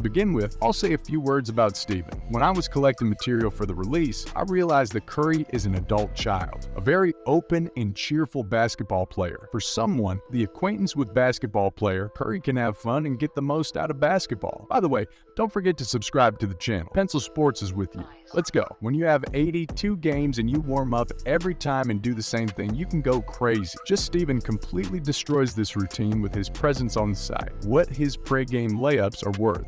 To begin with, I'll say a few words about Stephen. When I was collecting material for the release, I realized that Curry is an adult child, a very open and cheerful basketball player. For someone, the acquaintance with basketball player, Curry can have fun and get the most out of basketball. By the way, don't forget to subscribe to the channel. Pencil Sports is with you. Let's go. When you have 82 games and you warm up every time and do the same thing, you can go crazy. Just Stephen completely destroys this routine with his presence on the site. What his pre-game layups are worth.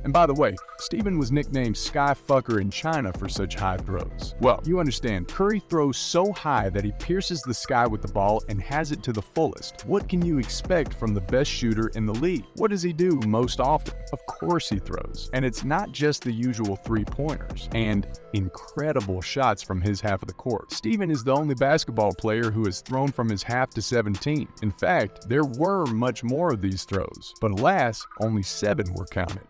And by the way, Stephen was nicknamed Sky Fucker in China for such high throws. Well, you understand, Curry throws so high that he pierces the sky with the ball and has it to the fullest. What can you expect from the best shooter in the league? What does he do most often? Of course he throws. And it's not just the usual three-pointers and incredible shots from his half of the court. Stephen is the only basketball player who has thrown from his half to 17. In fact, there were much more of these throws, but alas, only 7 were counted.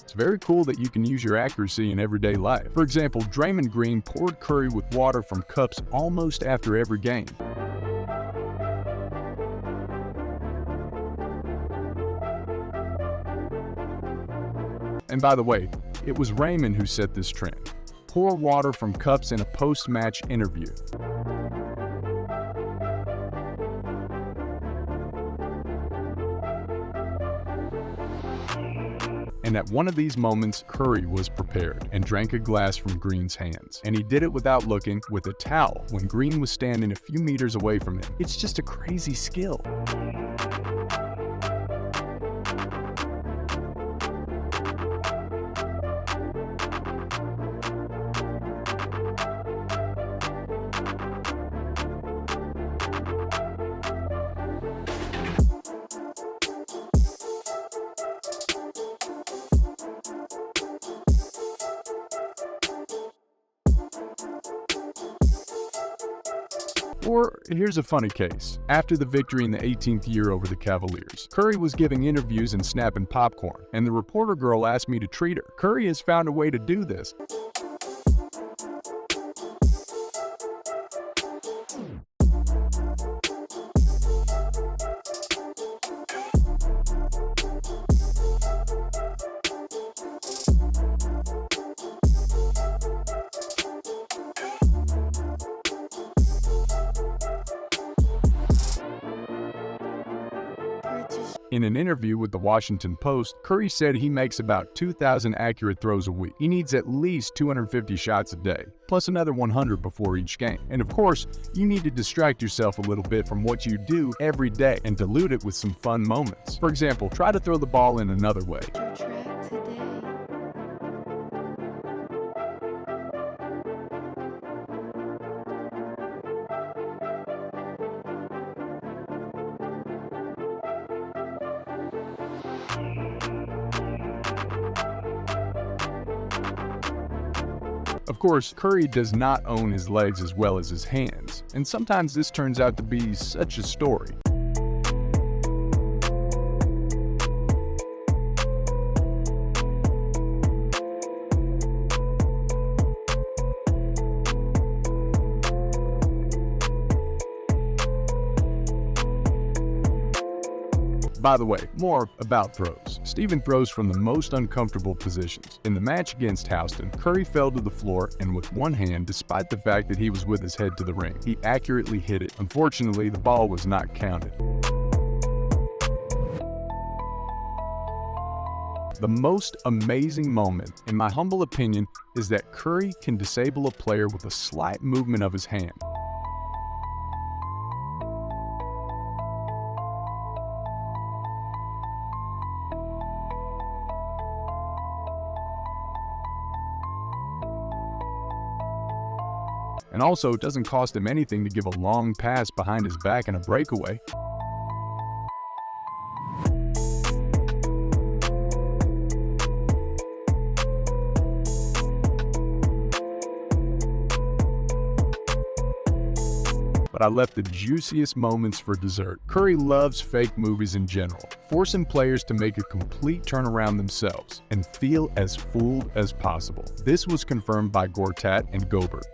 It's very cool that you can use your accuracy in everyday life. For example, Draymond Green poured Curry with water from cups almost after every game. And by the way, it was Raymond who set this trend. Pour water from cups in a post-match interview. And at one of these moments, Curry was prepared and drank a glass from Green's hands. And he did it without looking, with a towel, when Green was standing a few meters away from him. It's just a crazy skill. Or here's a funny case. After the victory in the 18th year over the Cavaliers, Curry was giving interviews and snapping popcorn, and the reporter girl asked me to treat her. Curry has found a way to do this. In an interview with the Washington Post, Curry said he makes about 2,000 accurate throws a week. He needs at least 250 shots a day, plus another 100 before each game. And of course, you need to distract yourself a little bit from what you do every day and dilute it with some fun moments. For example, try to throw the ball in another way. Of course, Curry does not own his legs as well as his hands, and sometimes this turns out to be such a story. By the way, more about throws. Stephen throws from the most uncomfortable positions. In the match against Houston, Curry fell to the floor and with one hand, despite the fact that he was with his head to the ring, he accurately hit it. Unfortunately, the ball was not counted. The most amazing moment, in my humble opinion, is that Curry can disable a player with a slight movement of his hand. And also, it doesn't cost him anything to give a long pass behind his back in a breakaway. But I left the juiciest moments for dessert. Curry loves fake movies in general, forcing players to make a complete turnaround themselves and feel as fooled as possible. This was confirmed by Gortat and Gobert.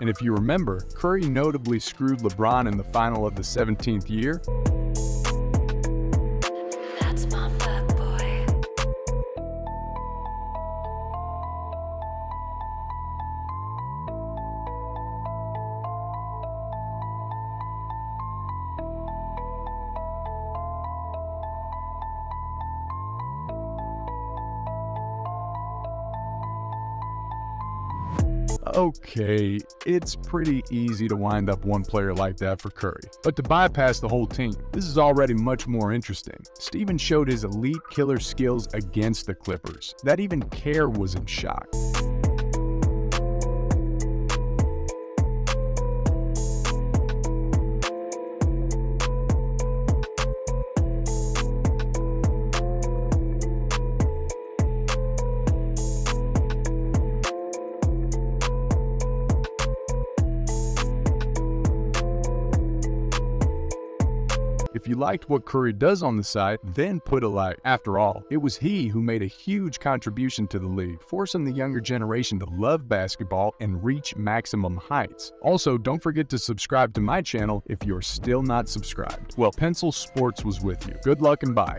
And if you remember, Curry notably screwed LeBron in the final of the 17th year. That's my bad boy. Okay, it's pretty easy to wind up one player like that for Curry. But to bypass the whole team, this is already much more interesting. Stephen showed his elite killer skills against the Clippers. That even Kerr was in shock. If you liked what Curry does on the site, then put a like. After all, it was he who made a huge contribution to the league, forcing the younger generation to love basketball and reach maximum heights. Also, don't forget to subscribe to my channel if you're still not subscribed. Well, Pencil Sports was with you. Good luck and bye.